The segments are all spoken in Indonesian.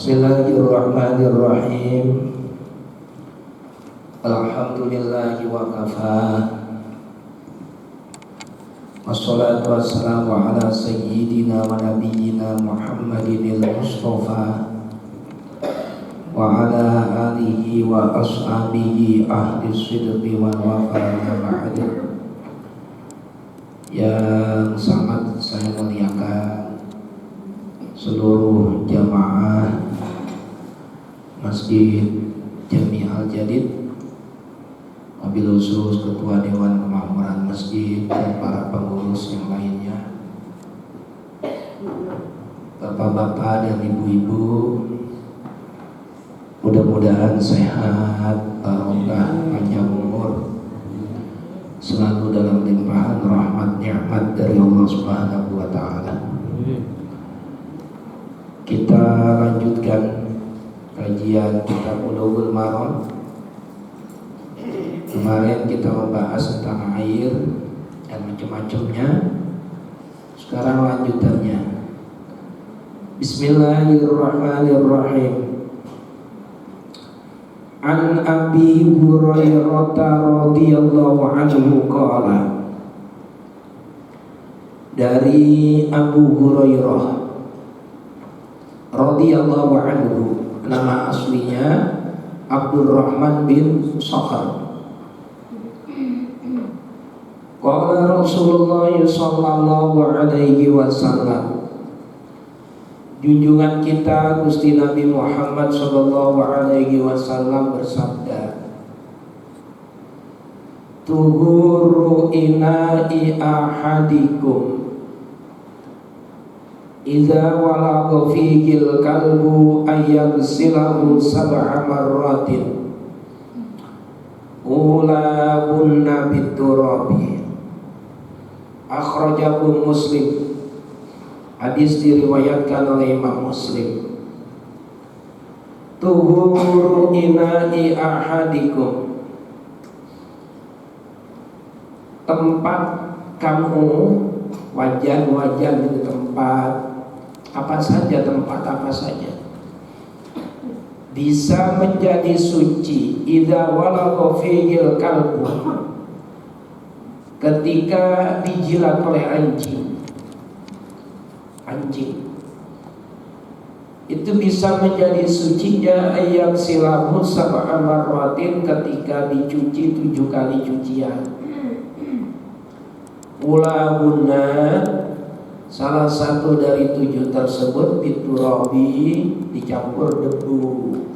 Bismillahirrahmanirrahim. Alhamdulillahi wa kafa. Wassalatu wassalamu ala sayyidina wa nabiyyina Muhammadin al-Mustafa wa ala alihi wa ashabihi ahli sidqi wal wafa ba'd. Yang sangat saya muliakan seluruh jamaah Masjid Jami Al-Jadid, wabil khusus Ketua Dewan Kemakmuran Masjid dan para pengurus yang lainnya, bapak-bapak dan ibu-ibu, mudah-mudahan sehat, barokah, panjang umur, selalu dalam limpahan rahmat nikmat dari Allah Subhanahu wa taala. Kita lanjutkan kajian kitab Bulughul Maram. Kemarin kita membahas tentang air dan macam-macamnya. Sekarang lanjutannya. Bismillahirrahmanirrahim. An Abi Hurairah radhiyallahu anhu qala. Dari Abu Hurairah radhiyallahu anhu, nama aslinya Abdurrahman bin Sakhar. Qala Rasulullah sallallahu alaihi wasallam, junjungan kita Gusti Nabi Muhammad sallallahu alaihi wasallam bersabda, tuhuru ina'i ahadikum idza walagha fihil kalbu ayyagsilahu sab'a marratin ulabunna biturabi. Akhrajahu Muslim. Hadis diriwayatkan oleh Imam Muslim. Tuhuru ina'i ahadikum, tempat kamu, wajan-wajan itu tempat apa saja, tempat apa saja bisa menjadi suci idza walagha fihil kalbu, ketika dijilat oleh anjing. Anjing itu bisa menjadi sucinya ayam silahu sab'a marratin, ketika dicuci 7 kali cucian. Ulahunna, salah satu dari 7 tersebut, biturabi, dicampur debu,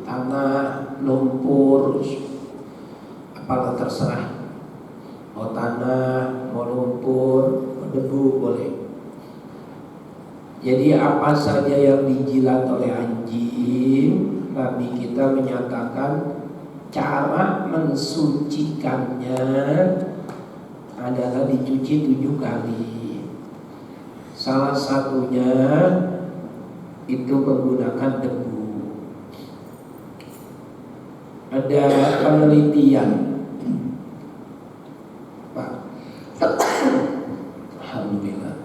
tanah, lumpur, apalah terserah, mau tanah, mau lumpur, mau debu boleh. Jadi apa saja yang dijilat oleh anjing, Nabi kita menyatakan cara mensucikannya adalah dicuci 7 kali. Salah satunya itu menggunakan debu. Ada penelitian, Pak. Alhamdulillah.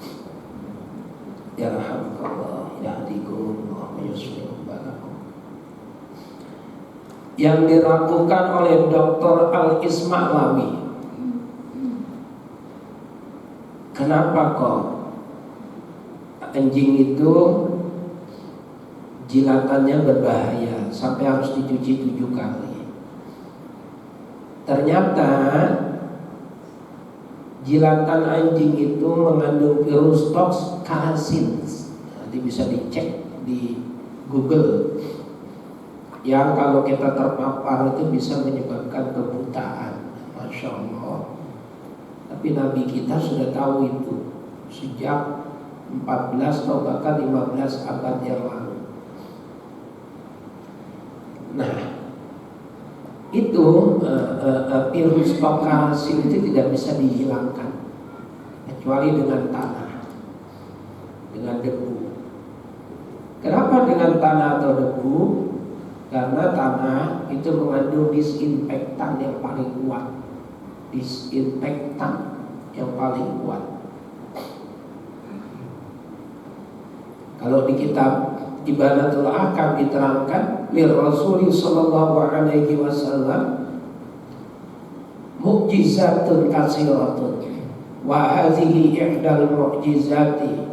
Ya rahmatullah, yahdikum wa yuslihu balakum. Yang dilakukan oleh Dr. Al-Ismaklawi. Kenapa kok anjing itu jilatannya berbahaya sampai harus dicuci 7 kali? Ternyata jilatan anjing itu mengandung virus toxin. Nanti bisa dicek di Google. Yang kalau kita terpapar itu bisa menyebabkan kebutaan. Masya Allah. Tapi Nabi kita sudah tahu itu sejak 14 atau bahkan 15 abad yang lalu. Nah, itu virus toxin itu tidak bisa dihilangkan kecuali dengan tanah, dengan debu. Kenapa dengan tanah atau debu? Karena tanah itu mengandung disinfektan yang paling kuat. Disinfektan yang paling kuat. Kalau di kitab Ibadatul Ahkam diterangkan lir Rasul sallallahu alaihi wasallam mu'jizatun katsiratun wa hadhihi ihdal mu'jizati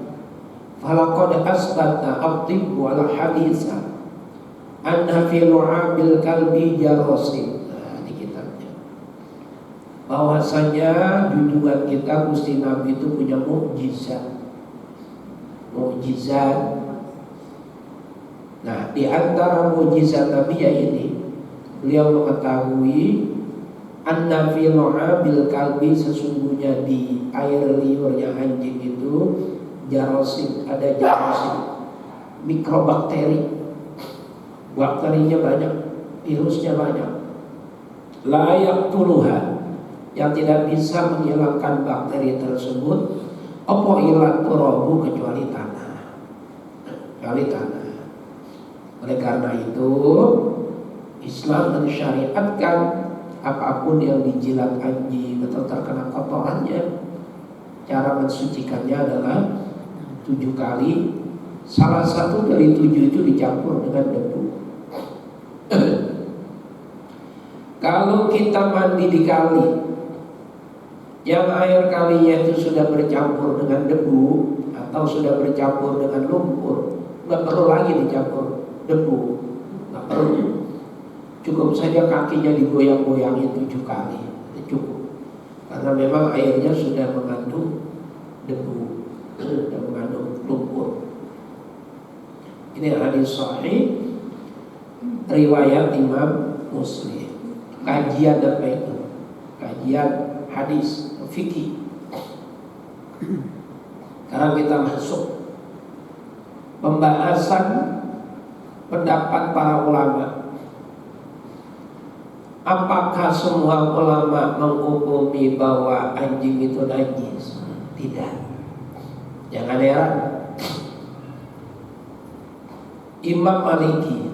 falaqad asbata at-tibb wal haditsa anna fi lu'abil kalbi jarasim. Nah, di kitabnya bahwasanya junjungan kita Gusti Nabi itu punya mukjizat. Nah, di antara mukjizat Nabi ya ini, beliau mengetahui anna fi lu'abil kalbi, sesungguhnya di air liurnya anjing itu jarasim, ada jarasim, mikrobakteri, bakterinya banyak, virusnya banyak, layak tuluha, yang tidak bisa menghilangkan bakteri tersebut, apa ilat turabu, kecuali tanah. Oleh karena itu Islam mensyariatkan apapun yang dijilat anjing atau terkena kotorannya, cara mensucikannya adalah 7 kali. Salah satu dari 7 itu dicampur dengan debu. Kalau kita mandi di kali yang air kalinya itu sudah bercampur dengan debu atau sudah bercampur dengan lumpur, nggak perlu lagi dicampur debu, nggak perlu. Cukup saja kakinya digoyang-goyangin 7 kali, itu cukup. Karena memang airnya sudah mengandung debu dan mengandung lumpur. Ini hadis sahih riwayat Imam Muslim. Kajian apa itu? Kajian hadis fikih. Sekarang kita masuk pembahasan pendapat para ulama. Apakah semua ulama menghukumi bahwa anjing itu najis? Tidak. Jangan heran. Imam Maliki,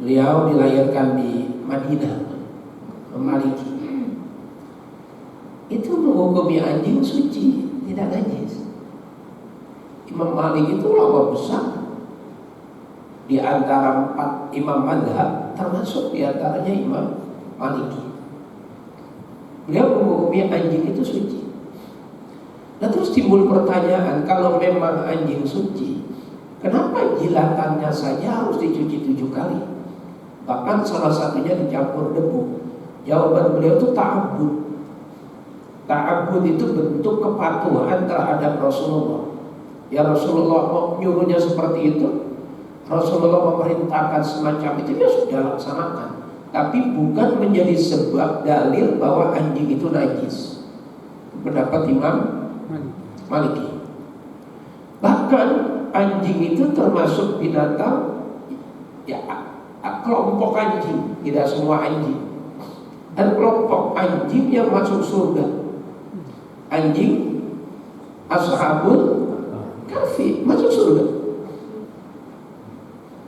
beliau dilahirkan di Madinah. Maliki itu menghukumi anjing suci, tidak najis. Imam Malik itu ulama besar di antara 4 imam mazhab, termasuk di antaranya Imam Maliki. Beliau menghukumi anjing itu suci. Nah, terus timbul pertanyaan, kalau memang anjing suci, kenapa jilatannya saja harus dicuci 7 kali? Bahkan salah satunya dicampur debu. Jawaban beliau itu ta'abbud. Ta'abbud itu bentuk kepatuhan terhadap Rasulullah. Ya, Rasulullah mau nyuruhnya seperti itu, Rasulullah memerintahkan semacam itu, ya sudah laksanakan. Tapi bukan menjadi sebab dalil bahwa anjing itu najis. Pendapat Imam Maliki. Bahkan anjing itu termasuk binatang, ya, kelompok anjing, tidak semua anjing. Dan kelompok anjing yang masuk surga, anjing ashabul kahfi masuk surga.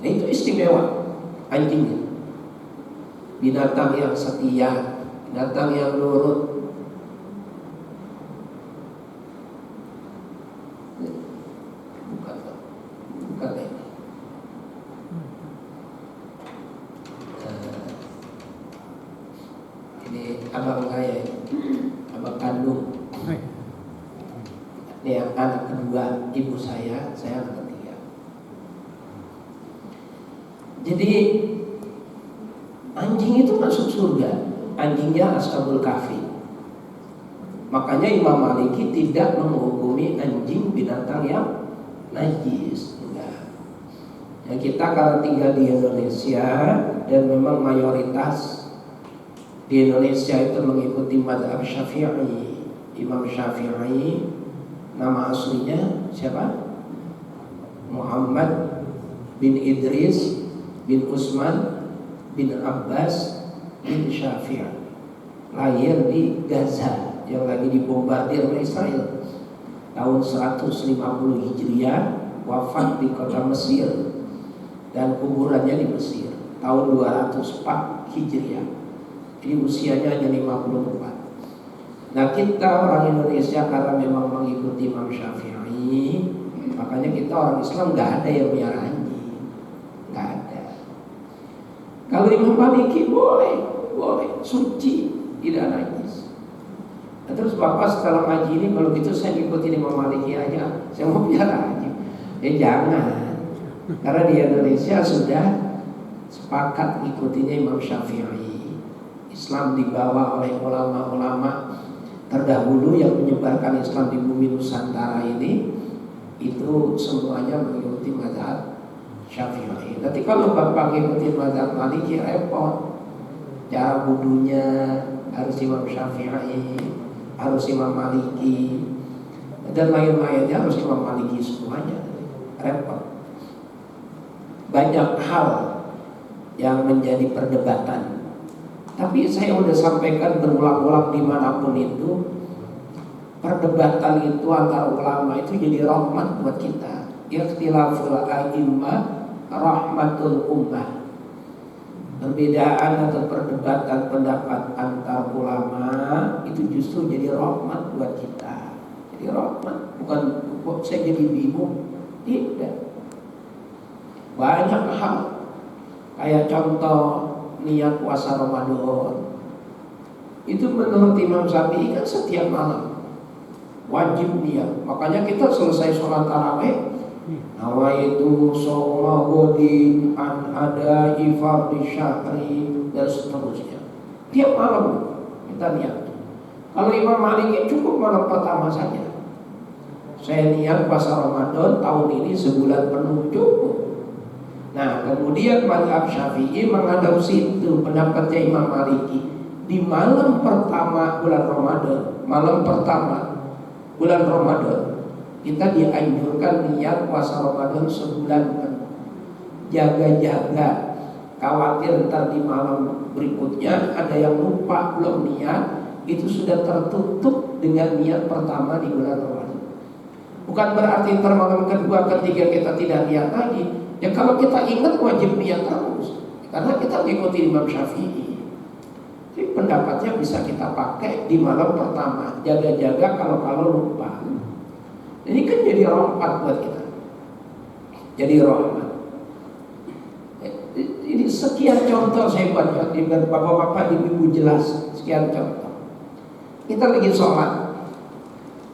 Nah, itu istimewa anjingnya. Binatang yang setia, binatang yang nurut. Bukan ini. Ini abang saya, abang kandung. Ini yang anak kedua ibu saya anak ketiga. Jadi anjing itu masuk surga, anjingnya ashabul kahfi. Makanya Imam Maliki tidak menghukumi anjing binatang yang najis. Enggak. Ya, kita kalau tinggal di Indonesia dan memang mayoritas di Indonesia itu mengikuti mazhab Syafi'i. Imam Syafi'i, nama aslinya siapa? Muhammad bin Idris bin Utsman bin Abbas bin Syafi'i. Lahir di Gaza yang lagi dibombardir oleh Israel. Tahun 150 Hijriah, wafat di kota Mesir dan kuburannya di Mesir. Tahun 204 Hijriah. Jadi usianya hanya 54. Nah, kita orang Indonesia karena memang mengikuti Imam Syafi'i, maka Makanya kita orang Islam nggak ada yang miara anjing, nggak ada. Kalau Imam Maliki boleh, suci, tidak najis. Nah, terus Bapak setelah ngaji ini, kalau gitu saya ikutin Imam Maliki aja, saya mau miara anjing. Ya jangan, karena di Indonesia sudah sepakat ikutinya Imam Syafi'i. Islam dibawa oleh ulama-ulama terdahulu yang menyebarkan Islam di bumi Nusantara ini, itu semuanya mengikuti mazhab Syafi'i. Nanti kalau Bapak ngikutin mazhab Maliki repot. Cara wudunya harus Imam Syafi'i, harus Imam Maliki, dan lain-lainnya harus Imam Maliki semuanya. Repot. Banyak hal yang menjadi perdebatan. Tapi saya sudah sampaikan berulang-ulang dimanapun itu, perdebatan itu antara ulama itu jadi rahmat buat kita. Ikhtilaful a'immah rahmatul ummah. Perbedaan atau perdebatan pendapat antar ulama itu justru jadi rahmat buat kita. Jadi rahmat, bukan kok saya jadi bingung. Tidak. Banyak hal. Kayak contoh niat puasa Ramadan. Itu menurut Imam Syafi'i kan setiap malam wajib niat. Makanya kita selesai sholat tarawih, nawaitu shoma godin an ada fardhi syahri dan seterusnya. Tiap malam kita niat. Kalau Imam Maliki cukup malam pertama saja. Saya niat puasa Ramadan tahun ini sebulan penuh cukup. Nah, kemudian mazhab Syafi'i mengadopsi itu pendapatnya Imam Maliki. Di malam pertama bulan Ramadan, bulan Ramadan, kita dianjurkan niat puasa Ramadan sebulan penuh. Jaga-jaga, khawatir ntar di malam berikutnya ada yang lupa belum niat, itu sudah tertutup dengan niat pertama di bulan Ramadan. Bukan berarti ntar malam kedua, ketiga kita tidak niat lagi. Ya kalau kita ingat wajib niat terus, karena kita mengikuti Imam Syafi'i. Jadi pendapatnya bisa kita pakai di malam pertama. Jaga-jaga kalau lupa. Ini kan jadi rahmat buat kita. Jadi rahmat. Ini sekian contoh saya buat bapak-bapak ibu-ibu jelas. Sekian contoh. Kita lagi sholat.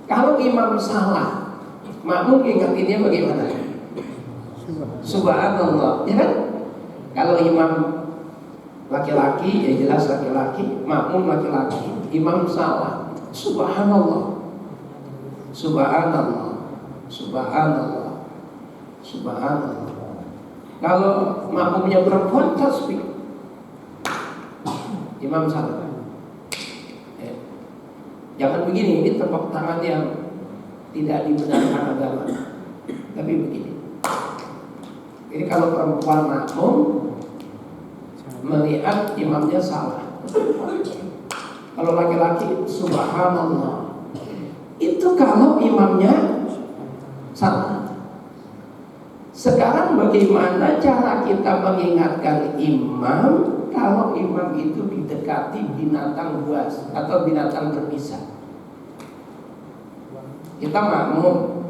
Kalau imam salah, makmum ingatinnya bagaimana? Subhanallah, ya kan? Kalau imam laki-laki, ya jelas laki-laki, makmum laki-laki, imam salah, subhanallah, subhanallah, subhanallah, subhanallah. Kalau makmumnya perempuan, tasbih, imam salah. Jangan begini, ini tepuk tangan yang tidak dibenarkan agama. Tapi begini. Jadi kalau perempuan makmum melihat imamnya salah, kalau laki-laki subhanallah. Itu kalau imamnya salah. Sekarang bagaimana cara kita mengingatkan imam kalau imam itu didekati binatang buas atau binatang berbisa? Kita makmum,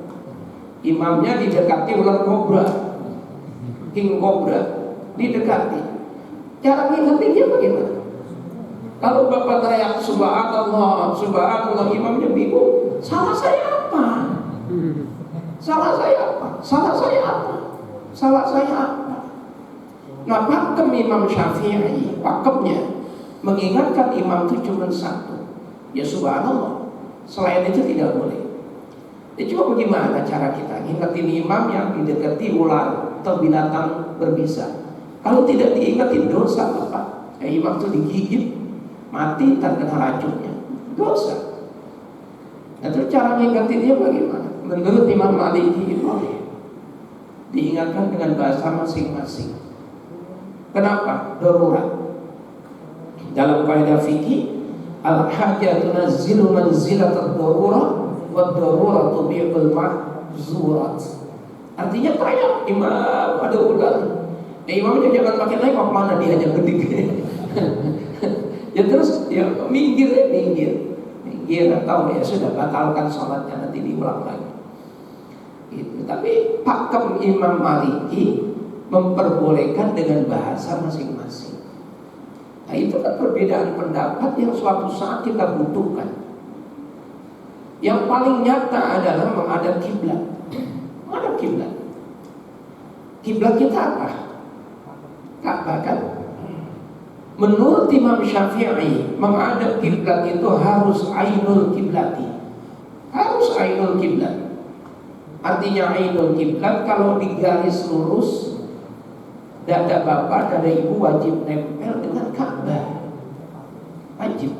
imamnya didekati ular kobra, king cobra, didekati. Cara ngingetinnya bagaimana? Kalau bapak teriak subhanallah, subhanallah, imamnya bingung. Salah saya apa? Salah saya apa? Salah saya apa? Salah saya apa? Nah, pakem Imam Syafi'i, pakemnya mengingatkan imam itu cuma satu, ya subhanallah. Selain itu tidak boleh. Ya coba bagaimana cara kita ngingetin imam yang didekati ular atau binatang berbisa? Kalau tidak diingetin dosa apa? Ya imam itu digigit, mati terkena racunnya, dosa. Nah, terus cara ngingetinnya bagaimana? Menurut Imam Maliki boleh diingatkan dengan bahasa masing-masing. Kenapa? Darurat. Dalam kaidah fikih, al-hajatu nazzilu manzilat ad-darurah wad-darurah tubi'ul mahzurat. Artinya kayak imam ada ular. Ya imamnya jangan pakai nengok mana dia aja gede. Ya terus ya minggir. Minggir atau ya sudah batalkan sholatnya, nanti diulang lagi. Gitu. Tapi pakem Imam Maliki memperbolehkan dengan bahasa masing-masing. Nah, itu kan perbedaan pendapat yang suatu saat kita butuhkan. Yang paling nyata adalah menghadap kiblat. Menghadap kiblat. Kiblat kita apa? Ka'bah kan? Menurut Imam Syafi'i, menghadap kiblat itu harus ainul kiblati. Harus ainul kiblat. Artinya ainul kiblat kalau digaris lurus, dada bapak, dada ibu wajib nempel dengan Ka'bah. Wajib.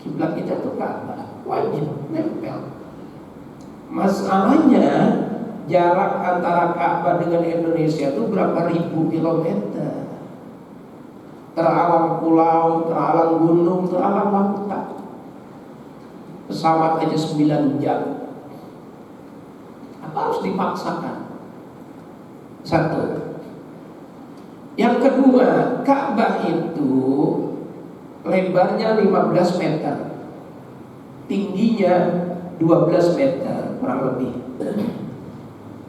Kiblat kita tuh Ka'bah, wajib nempel. Masalahnya jarak antara Ka'bah dengan Indonesia itu berapa ribu kilometer. Teralang pulau, teralang gunung, teralang lautan. Pesawat aja 9 jam. Apa harus dipaksakan? Satu. Yang kedua, Ka'bah itu lebarnya 15 meter, tingginya 12 meter kurang lebih.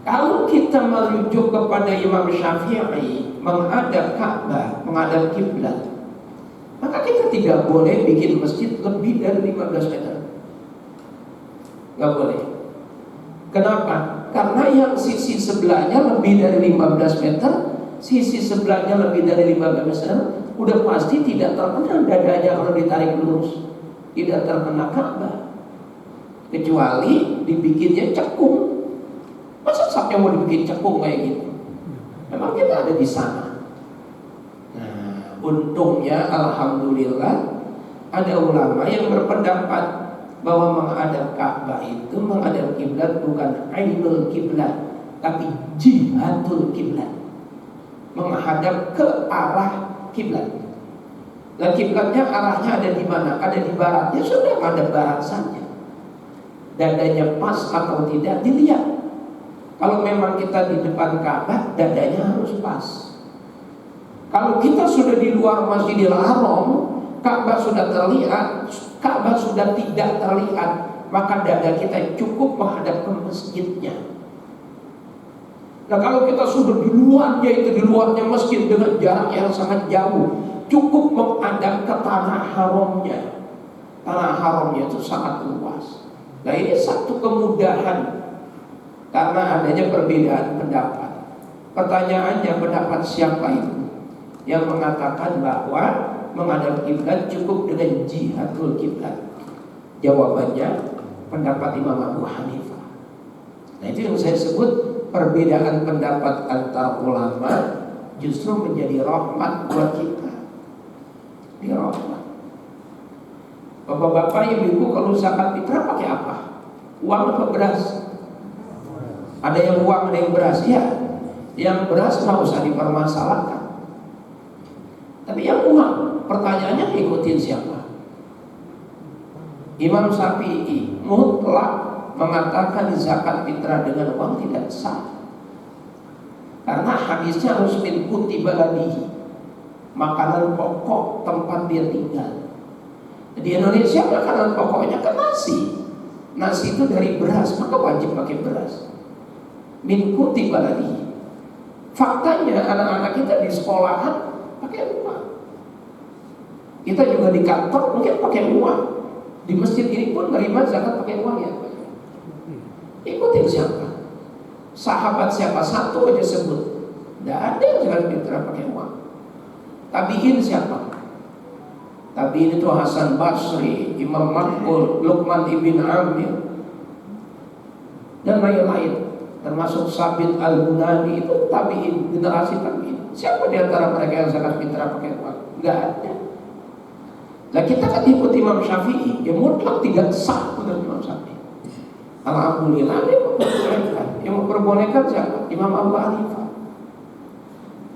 Kalau kita merujuk kepada Imam Syafi'i menghadap Ka'bah, menghadap kiblat, maka kita tidak boleh bikin masjid lebih dari 15 meter. Nggak boleh. Kenapa? Karena yang sisi sebelahnya lebih dari 15 meter, sisi sebelahnya lebih dari 15 meter, udah pasti tidak terkena dadanya kalau ditarik lurus, tidak terkena Ka'bah. Kecuali dibikinnya cekung. Masa sapnya mau dibikin cekung kayak gitu? Memang kita ada di sana. Nah, untungnya alhamdulillah ada ulama yang berpendapat bahwa menghadap Ka'bah itu menghadap kiblat bukan ainul kiblat, tapi jihatul kiblat. Menghadap ke arah kiblat. Dan kiblatnya arahnya ada di mana? Ada di barat. Ya sudah, menghadap barat saja. Dadanya pas atau tidak dilihat. Kalau memang kita di depan Ka'bah, dadanya harus pas. Kalau kita sudah di luar Masjidil Haram, Ka'bah sudah terlihat, Ka'bah sudah tidak terlihat, maka dada kita cukup menghadap ke masjidnya. Nah, kalau kita sudah di luarnya, itu di luarnya masjid dengan jarak yang sangat jauh, cukup menghadap ke tanah haramnya. Tanah haramnya itu sangat luas. Nah, ini satu kemudahan karena adanya perbedaan pendapat. Pertanyaannya, pendapat siapa itu yang mengatakan bahwa menghadap kiblat cukup dengan jihatul kiblat? Jawabannya pendapat Imam Abu Hanifah. Nah, itu yang saya sebut perbedaan pendapat antar ulama justru menjadi rahmat buat kita. Dia rahmat. Bapak-bapak, ibu-ibu, kalau zakat fitrah pakai apa? Uang atau beras? Ada yang uang, ada yang beras. Ya, yang beras nggak usah dipermasalahkan. Tapi yang uang, pertanyaannya ikutin siapa? Imam Syafi'i mutlak mengatakan zakat fitrah dengan uang tidak sah. Karena hadisnya harus min kuti baladihi, makanan pokok tempat dia tinggal. Di Indonesia makanan pokoknya kan nasi. Nasi itu dari beras, maka wajib pakai beras. Min kuti baladihi. Faktanya anak-anak kita di sekolahan pakai uang. Kita juga di kantor mungkin pakai uang. Di masjid ini pun menerima zakat pakai uang ya. Ikutin siapa? Sahabat siapa? Satu aja sebut. Tidak ada yang zakat fitrah pakai uang. Tabi'in siapa? Tabi'in itu Hasan Basri, Imam Makbul, Luqman ibn Amir, dan lain-lain. Termasuk Sabit Al-Bunani, itu tabi'in, generasi tabi'in. Siapa di antara mereka yang zakat fitrah pakai uang? Enggak ada. Nah, kita kan ikut Imam Syafi'i, yang mutlak tidak sah menurut Imam Syafi'i. Alhamdulillah dia memperbolehkan. Yang memperbolehkan siapa? Imam Abu Hanifah.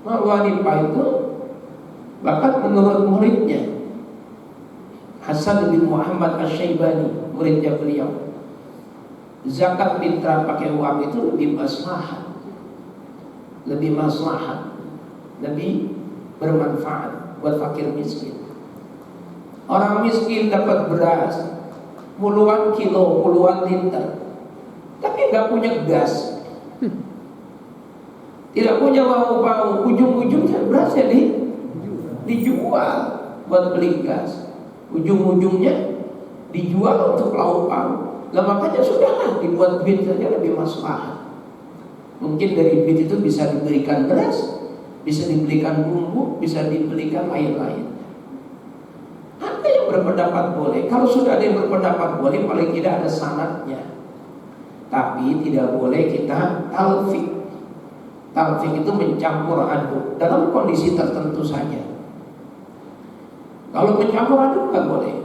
Imam Abu Hanifah itu bahkan menurut muridnya Hasan bin Muhammad Asy-Syaibani, muridnya beliau, zakat fitrah pakai uang itu lebih maslahat, lebih bermanfaat buat fakir miskin. Orang miskin dapat beras puluhan kilo, puluhan liter, tapi nggak punya gas, tidak punya mau ujung-ujungnya berasnya dijual buat beli gas, ujung-ujungnya dijual untuk lauk pauk. Nah makanya sudahlah dibuat duit saja lebih maslahat. Mungkin dari duit itu bisa diberikan beras, bisa dibelikan bumbu, bisa dibelikan lain-lain. Ada yang berpendapat boleh. Kalau sudah ada yang berpendapat boleh, paling tidak ada sanadnya. Tapi tidak boleh kita talfik. Talfik itu mencampur aduk dalam kondisi tertentu saja. Kalau mencampur aduk nggak boleh.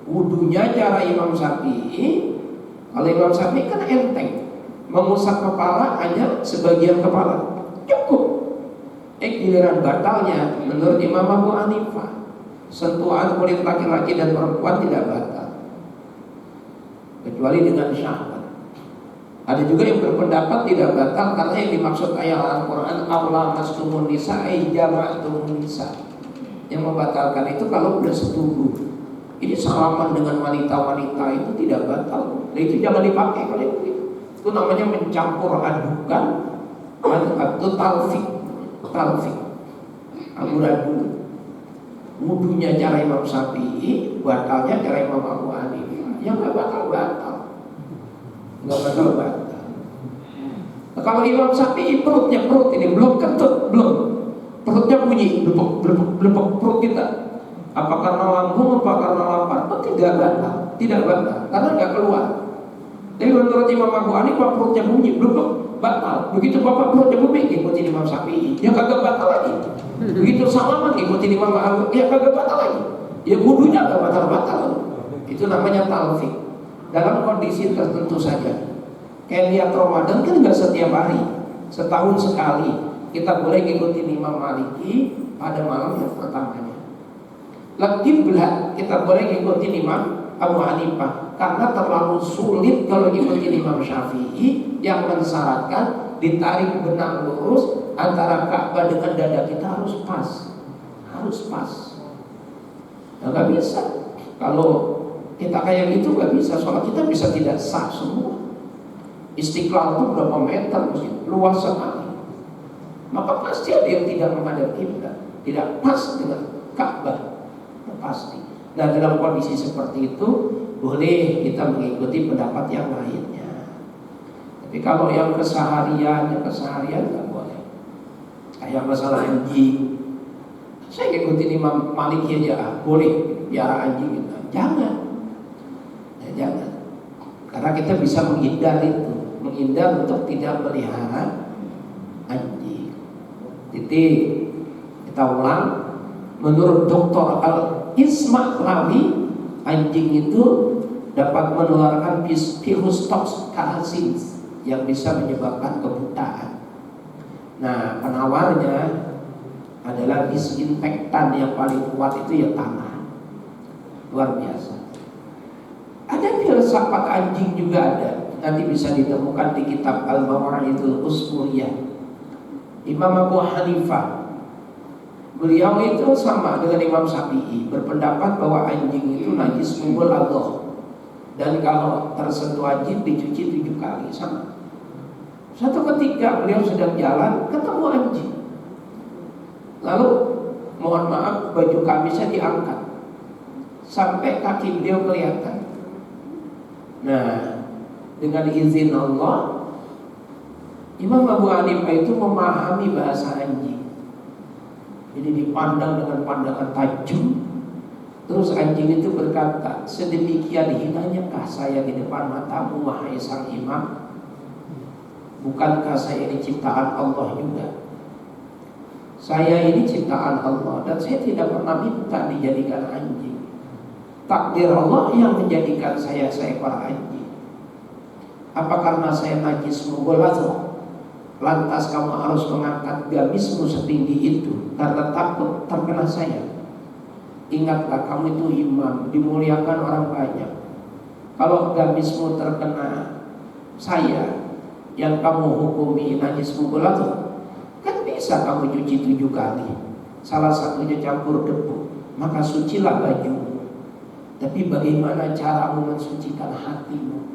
Wudunya cara Imam Syafi'i. Kalau Imam Syafi'i kan enteng, mengusap kepala hanya sebagian kepala cukup. Giliran batalnya menurut Imam Abu Hanifah, sentuhan kulit laki-laki dan perempuan tidak batal kecuali dengan syahwat. Ada juga yang berpendapat tidak batal karena yang dimaksud ayat Al-Quran Allah mastumun nisa jama'atumun nisa. Yang membatalkan itu kalau sudah setubuh. Ini salaman dengan wanita-wanita itu tidak batal. Nah itu jangan dipakai kalau itu namanya mencampur adukan atau talfik. Amburadul. Wudunya cara Imam Syafi'i, batalnya cara Imam Abu Hanifah. Yang nggak batal. Nah, kalau Imam Syafi'i perut ini belum kentut, perutnya bunyi, blepok perut kita. Apa karena lambung, apa karena lapar? Tidak batal, karena nggak keluar. Tapi menurut Imam Abu Hanifah perutnya bunyi, blepok, batal. Begitu bapak perutnya bunyi, ikutin Imam Syafi'i, ya kagak batal lagi. Begitu salaman, ikutin Imam Abu, ya kagak batal lagi. Ya wudunya nggak batal. Itu namanya talfik. Dalam kondisi tertentu saja. Kayak lihat Ramadan kan nggak setiap hari, setahun sekali. Kita boleh ikutin Imam Maliki pada malam yang pertamanya. Lebih berat kita boleh ngikutin Imam Abu Hanifah karena terlalu sulit kalau ngikutin Imam Syafi'i yang mensyaratkan ditarik benang lurus antara Ka'bah dengan dada kita harus pas. Nah, nggak bisa. Kalau kita kayak gitu nggak bisa, sholat kita bisa tidak sah semua. Istiqlal itu berapa meter, luas sekali. Maka pasti ada yang tidak menghadap kiblat, tidak pas dengan Ka'bah. Pasti. Nah dalam kondisi seperti itu boleh kita mengikuti pendapat yang lainnya. Tapi kalau yang keseharian nggak boleh. Kayak masalah anjing, saya ikutin Imam Maliki aja, boleh biara anjing gitu. Jangan. Karena kita bisa menghindar untuk tidak melihara anjing. Titik. Kita ulang. Menurut Dr. Al-Ismaklawi, anjing itu dapat menularkan virus toxoplasmosis yang bisa menyebabkan kebutaan. Nah, penawarnya adalah disinfektan yang paling kuat itu ya tanah. Luar biasa. Ada filsafat anjing juga ada. Nanti bisa ditemukan di kitab Al-Mawa'idul Usfuriyah. Imam Abu Hanifah, beliau itu sama dengan Imam Syafi'i, berpendapat bahwa anjing itu najis mubalaghah. Dan kalau tersentuh anjing dicuci 7 kali, sama. Suatu ketika beliau sedang jalan ketemu anjing. Lalu mohon maaf baju kamisnya diangkat sampai kaki beliau kelihatan. Nah, dengan izin Allah, Imam Abu Hanifah itu memahami bahasa anjing. Jadi dipandang dengan pandangan tajam. Terus anjing itu berkata, sedemikian hinanyakah saya di depan matamu wahai sang imam? Bukankah saya ini ciptaan Allah juga? Saya ini ciptaan Allah dan saya tidak pernah minta dijadikan anjing. Takdir Allah yang menjadikan saya seekor anjing. Apa karena saya najis mubalaghah? Lantas kamu harus mengangkat gamismu setinggi itu karena takut terkena saya. Ingatlah kamu itu imam, dimuliakan orang banyak. Kalau gamismu terkena saya yang kamu hukumi najis mubalaghah, kan bisa kamu cuci 7 kali. Salah satunya campur debu, maka sucilah bajumu. Tapi bagaimana caramu mensucikan hatimu?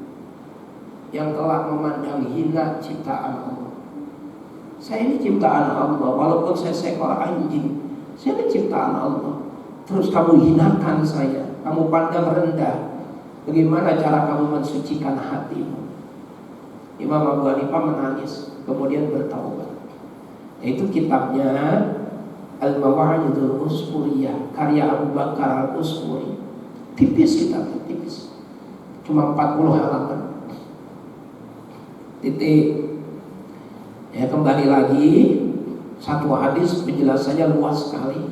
yang telah memandang hina ciptaan Allah. Saya ini ciptaan Allah, walaupun saya seekor anjing, saya ini ciptaan Allah. Terus kamu hinakan saya, kamu pandang rendah. Bagaimana cara kamu mensucikan hatimu? Imam Abu Hanifah menangis, kemudian bertaubat. Yaitu kitabnya Al-Mawa'idul Usfuriyah, karya Abu Bakar Al-Usfuri. Tipis kitabnya, tipis. Cuma 40 halaman. Titik. Ya, kembali lagi, satu hadis penjelasannya luas sekali,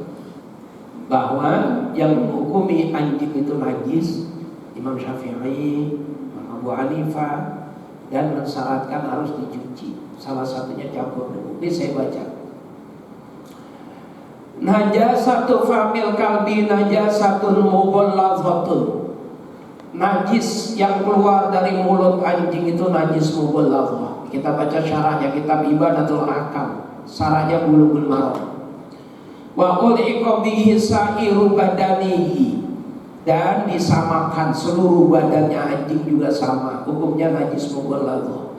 bahwa yang menghukumi anjing itu najis Imam Syafi'i, Imam Abu Hanifah, dan mensyaratkan harus dicuci. Salah satunya campur debu. Ini saya baca. Najasatu famil kalbi najasatun mughalladhatun. Najis yang keluar dari mulut anjing itu najis mughalladhah. Kita baca syarahnya, kitab Ibadatul Ahkam. Syarahnya Bulughul Maram. Wa ul'iqa bihi sa'iru badanihi, dan disamakan seluruh badannya anjing juga sama, hukumnya najis mughalladhah.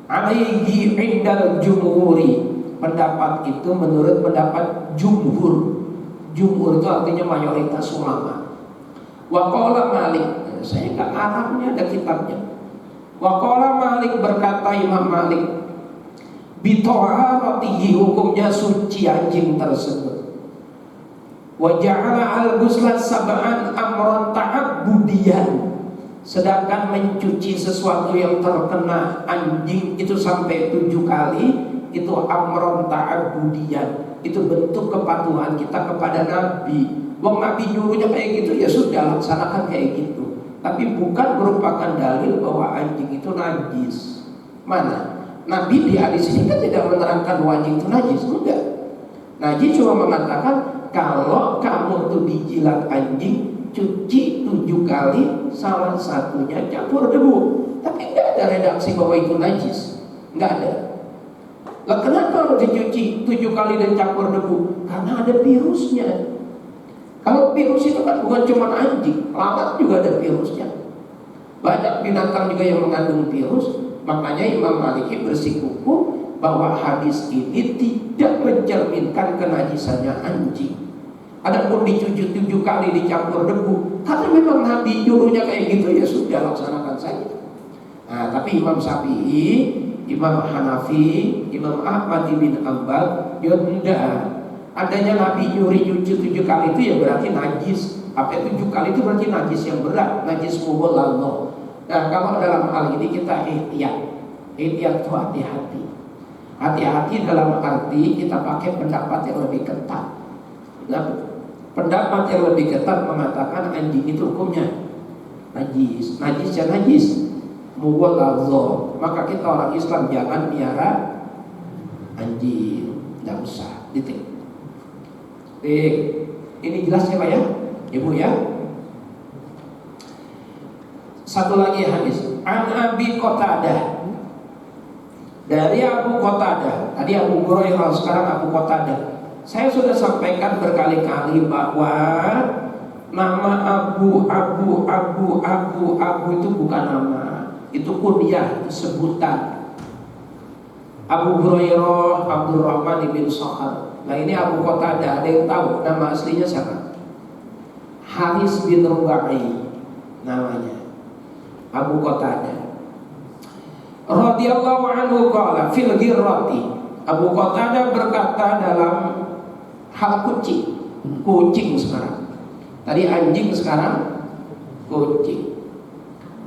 Alaihi indal jumhuri, pendapat itu menurut pendapat jumhur. Jumhur itu artinya mayoritas ulama. Wa qala Malik, saya enggak Arabnya, ada kitabnya. Wa qala Malik, berkata Imam Malik, bi taharatihi, hukumnya suci anjing tersebut. Wa ja'ala al-ghusla sab'an amran ta'abbudiyan, sedangkan mencuci sesuatu yang terkena anjing itu sampai 7 kali itu amran ta'abbudiyan, itu bentuk kepatuhan kita kepada Nabi. Wong Nabi nyuruhnya kayak gitu, ya sudah laksanakan kayak gitu. Tapi bukan merupakan dalil bahwa anjing itu najis. Mana? Nabi di hadis ini kan tidak menerangkan bahwa anjing itu najis, enggak. Nabi cuma mengatakan kalau kamu tuh dijilat anjing, cuci 7 kali, salah satunya campur debu. Tapi enggak ada redaksi bahwa itu najis, enggak ada. Lah kenapa harus dicuci 7 kali dan campur debu? Karena ada virusnya. Kalau virus itu kan bukan cuma anjing, lalat juga ada virusnya. Banyak binatang juga yang mengandung virus. Makanya Imam Maliki bersikukuh bahwa hadis ini tidak mencerminkan kenajisannya anjing. Adapun dicuci 7 kali dicampur debu, karena memang Nabi nyuruhnya kayak gitu, ya sudah laksanakan saja. Nah, tapi Imam Syafi'i, Imam Hanafi, Imam Ahmad bin Hanbal, ya enggak. Adanya Nabi nyuri cuci 7 kali itu ya berarti najis. Apa 7 kali itu berarti najis yang berat, najis mughalladhah. Nah, kalau dalam hal ini kita ihtiyat. Ihtiyat itu hati-hati. Hati-hati dalam arti kita pakai pendapat yang lebih ketat. Nah, pendapat yang lebih ketat mengatakan anjing itu hukumnya najis. Najis ya najis mughalladhah. Maka kita orang Islam jangan piara anjing, tidak usah. Titik. Ini jelas ya Pak ya, Ibu ya. Satu lagi hadis An Abi Qatadah, dari Abu Qatadah. Tadi Abu Hurairah, sekarang Abu Qatadah. Saya sudah sampaikan berkali-kali bahwa nama Abu itu bukan nama, itu kunyah, sebutan. Abu Hurairah Abdurrahman bin Sakhar. Nah ini Abu Qatadah, ada yang tahu nama aslinya siapa? Haris bin Rubai namanya, Abu Qatadah radhiyallahu anhu qala fil ghirrati. Abu Qatadah berkata dalam hal kucing sekarang. Tadi anjing, sekarang kucing.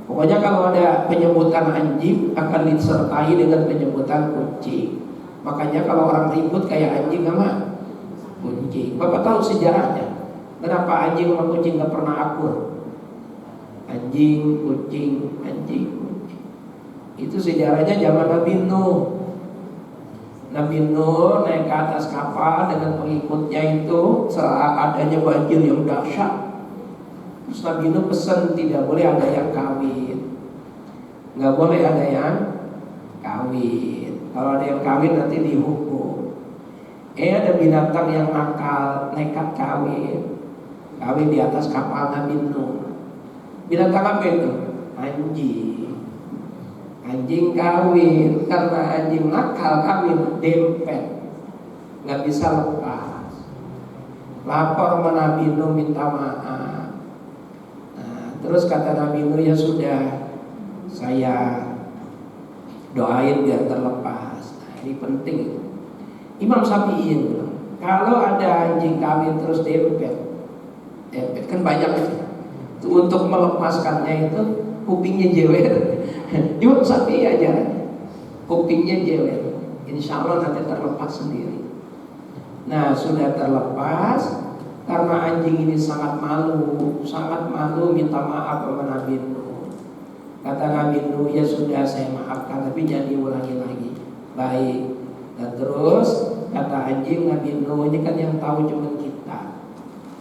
Pokoknya kalau ada penyebutan anjing akan disertai dengan penyebutan kucing. Makanya kalau orang ribut kayak anjing sama kucing. Bapak tahu sejarahnya? Kenapa anjing sama kucing gak pernah akur? Anjing, kucing, anjing, kucing. Itu sejarahnya zaman Nabi Nuh. Nabi Nuh naik ke atas kapal dengan pengikutnya itu setelah adanya banjir yang dahsyat. Terus Nabi Nuh pesan tidak boleh ada yang kawin, nggak boleh ada yang kawin. Kalau ada yang kawin nanti dihukum. Ada binatang yang nakal, nekat kawin di atas kapal Nabi Nuh. Binatang apa itu? Anjing. Anjing kawin, karena anjing nakal kawin dempet, nggak bisa lepas. Lapor sama Nabi Nuh minta maaf. Nah, terus kata Nabi Nuh, ya sudah, saya doain biar terlepas. Nah, ini penting. Imam Syafi'i bilang, kalau ada anjing kawin terus dempet kan banyak itu, untuk melepaskannya itu kupingnya jewer. Imam Syafi'i ajarannya kupingnya jewer, insya Allah nanti terlepas sendiri. Nah, sudah terlepas, karena anjing ini sangat malu minta maaf sama Nabi Nuh. Kata Nabi Nuh, ya sudah saya maafkan, tapi jangan diulangi lagi. Baik. Dan terus kata anjing, Nabi Nuh, ini kan yang tahu cuma kita,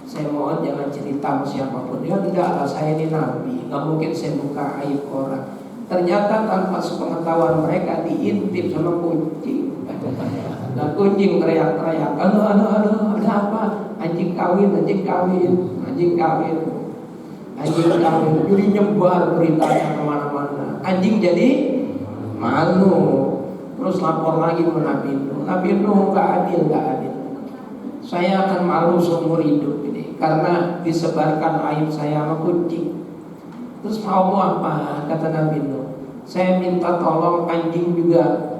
saya mohon jangan cerita sama siapapun. Ya enggak lah, saya ini Nabi, nggak mungkin saya buka aib orang. Ternyata tanpa sepengetahuan mereka diintip sama kucing. Nah, kucing teriak-teriak, aduh, ada apa? Anjing kawin. Jadi nyebar beritanya kemana-mana. Anjing jadi malu. Terus lapor lagi ke Nabi Nuh. Nabi Nuh nggak adil. Saya akan malu seumur hidup ini karena disebarkan aib saya sama kucing. Terus mau apa? Kata Nabi Nuh, saya minta tolong anjing juga,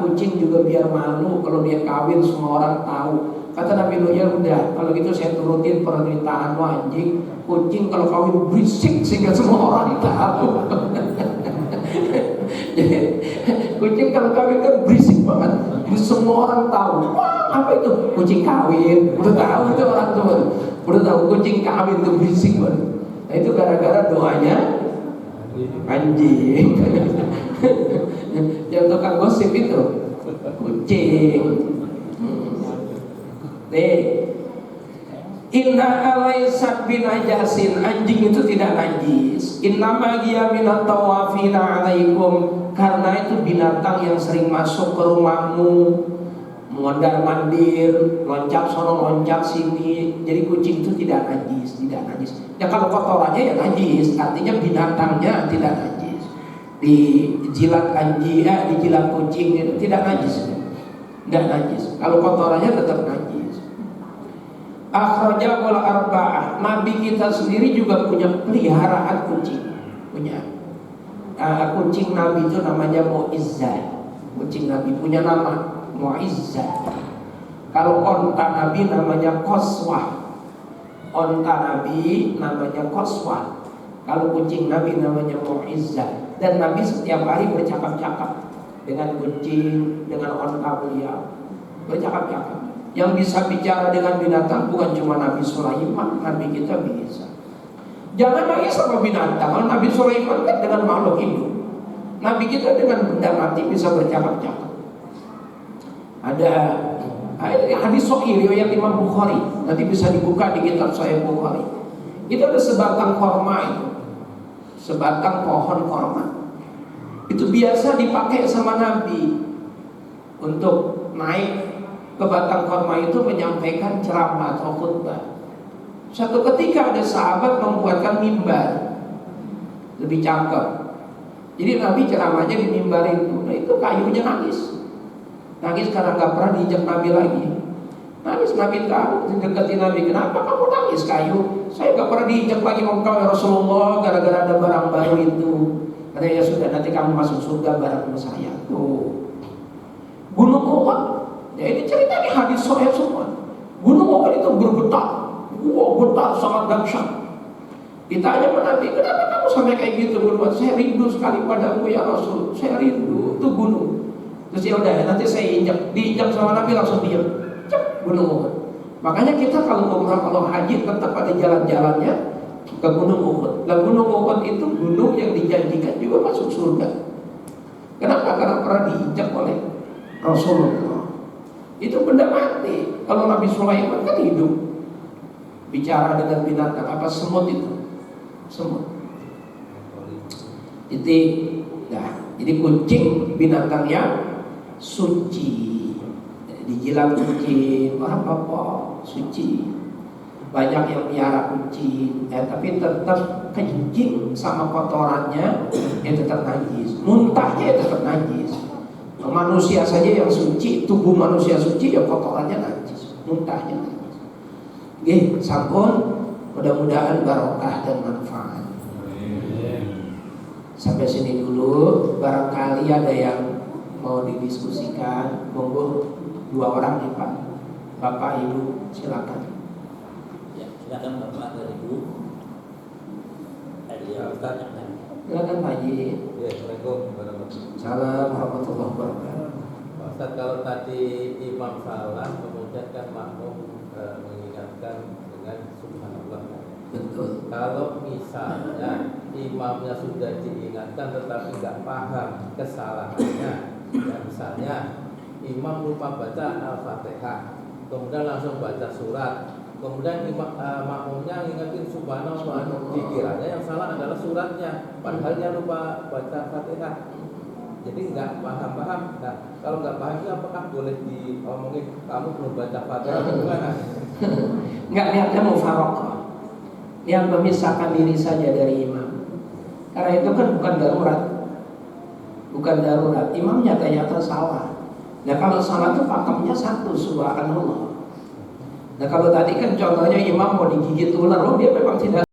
kucing juga biar malu kalau dia kawin semua orang tahu. Kata Nabi Nuh, ya udah, kalau gitu saya turutin permintaan lo anjing. Kucing kalau kawin berisik sehingga semua orang tahu. Jadi kucing kalau kawin kan berisik banget, semua orang tahu. Wah, apa itu? Kucing kawin. Udah tahu itu orang tua. Udah tahu kucing kawin itu berisik banget. Nah, itu gara-gara doanya anjing. Yang tukang gosip itu kucing. Nih, inna alaysat binajasin, anjing itu tidak najis. Inna magiya minat tawafina alaikum, karena itu binatang yang sering masuk ke rumahmu, mondar-mandir, loncat sono loncat sini. Jadi kucing itu tidak najis. Ya kalau kotorannya ya najis, artinya binatangnya tidak najis. Dijilat anjing, dijilat kucing itu tidak najis. Tidak najis. Kalau kotorannya tetap najis. Akhrajahul arba'ah, Nabi kita sendiri juga punya peliharaan kucing. Kucing Nabi itu namanya Mu'izzah. Kucing Nabi punya nama Mu'izzah. Kalau onta Nabi namanya Qaswah. Onta Nabi namanya Qaswah. Kalau kucing Nabi namanya Mu'izzah. Dan Nabi setiap hari bercakap-cakap dengan kucing, dengan onta beliau. Bercakap-cakap. Yang bisa bicara dengan binatang bukan cuma Nabi Sulaiman, Nabi kita bisa. Jangan nangis sama binatang. Nabi Sulaiman kan dengan makhluk hidup. Nabi kita dengan benda mati bisa bercakap-cakap. Ada hadis sahih riwayat Imam Bukhari, nanti bisa dibuka di kitab Sahih Bukhari. Itu ada sebatang korma itu, sebatang pohon korma. Itu biasa dipakai sama Nabi untuk naik ke batang korma itu menyampaikan ceramah atau khutbah. Suatu ketika ada sahabat membuatkan mimbar lebih cakep. Jadi Nabi ceramahnya di mimbar itu. Nah, itu kayunya nangis karena nggak pernah diinjak Nabi lagi. Nangis, Nabi tahu, deketin Nabi. Kenapa kamu nangis kayu? Saya nggak pernah diinjak lagi engkau ya Rasulullah, gara-gara ada barang baru itu. Katanya, ya sudah, nanti kamu masuk surga bareng saya. Tuh, Gunung Uhud. Ya ini cerita di hadis sahih semua. Gunung Uhud itu bergetar, getar sangat dahsyat. Ditanya sama Nabi, kenapa kamu sampai kayak gitu? Berbuat, saya rindu sekali padamu ya Rasul. Saya rindu, itu gunung. Terus ya udah, nanti saya diinjak sama Nabi langsung diam. Cep, Gunung Uhud. Makanya kita kalau umrah, kalau haji tetap ada jalan-jalannya ke Gunung Uhud. Dan Gunung Uhud itu gunung yang dijanjikan juga masuk surga. Kenapa? Karena pernah diinjak oleh Rasulullah. Itu benda mati. Kalau Nabi Sulaiman kan hidup, bicara dengan binatang. Apa semut itu? Semut. Jadi kucing binatang yang suci. Dijilat kucing, apa suci. banyak yang piara kucing, tapi tetap kencing sama kotorannya tetap najis, muntahnya tetap najis. Manusia saja yang suci, tubuh manusia suci ya kotorannya najis, muntahnya najis. Oke, sampun, mudah-mudahan barokah dan manfaat. Sampai sini dulu, barangkali ada yang mau didiskusikan, monggo 2 orang nih Pak, Bapak Ibu silakan. Silakan Bapak dan Ibu. Silakan Pak Haji. Ya, Assalamualaikum warahmatullahi wabarakatuh. Salam warahmatullahi wabarakatuh. Pak Ustaz, kalau tadi imam salah, kemudian kan makmum mengingatkan dengan subhanallah. Betul. Kalau misalnya imamnya sudah diingatkan tetapi nggak paham kesalahannya, ya misalnya imam lupa baca Al-Fatihah, kemudian langsung baca surat, kemudian makmumnya ngingetin subhanallah, dikiranya yang salah adalah suratnya, padahal dia lupa baca Fatihah. Jadi nggak paham-paham. Nah, kalau nggak paham itu apakah boleh diomongin kamu belum baca Fatihah gimana? Nggak, niatnya mufaroqah, yang memisahkan diri saja dari imam. Karena itu kan bukan darurat, imam nyata-nyata salah. Nah kalau salah itu pakemnya satu, subhanallah. Nah kalau tadi kan contohnya imam mau digigit ular, dia memang tidak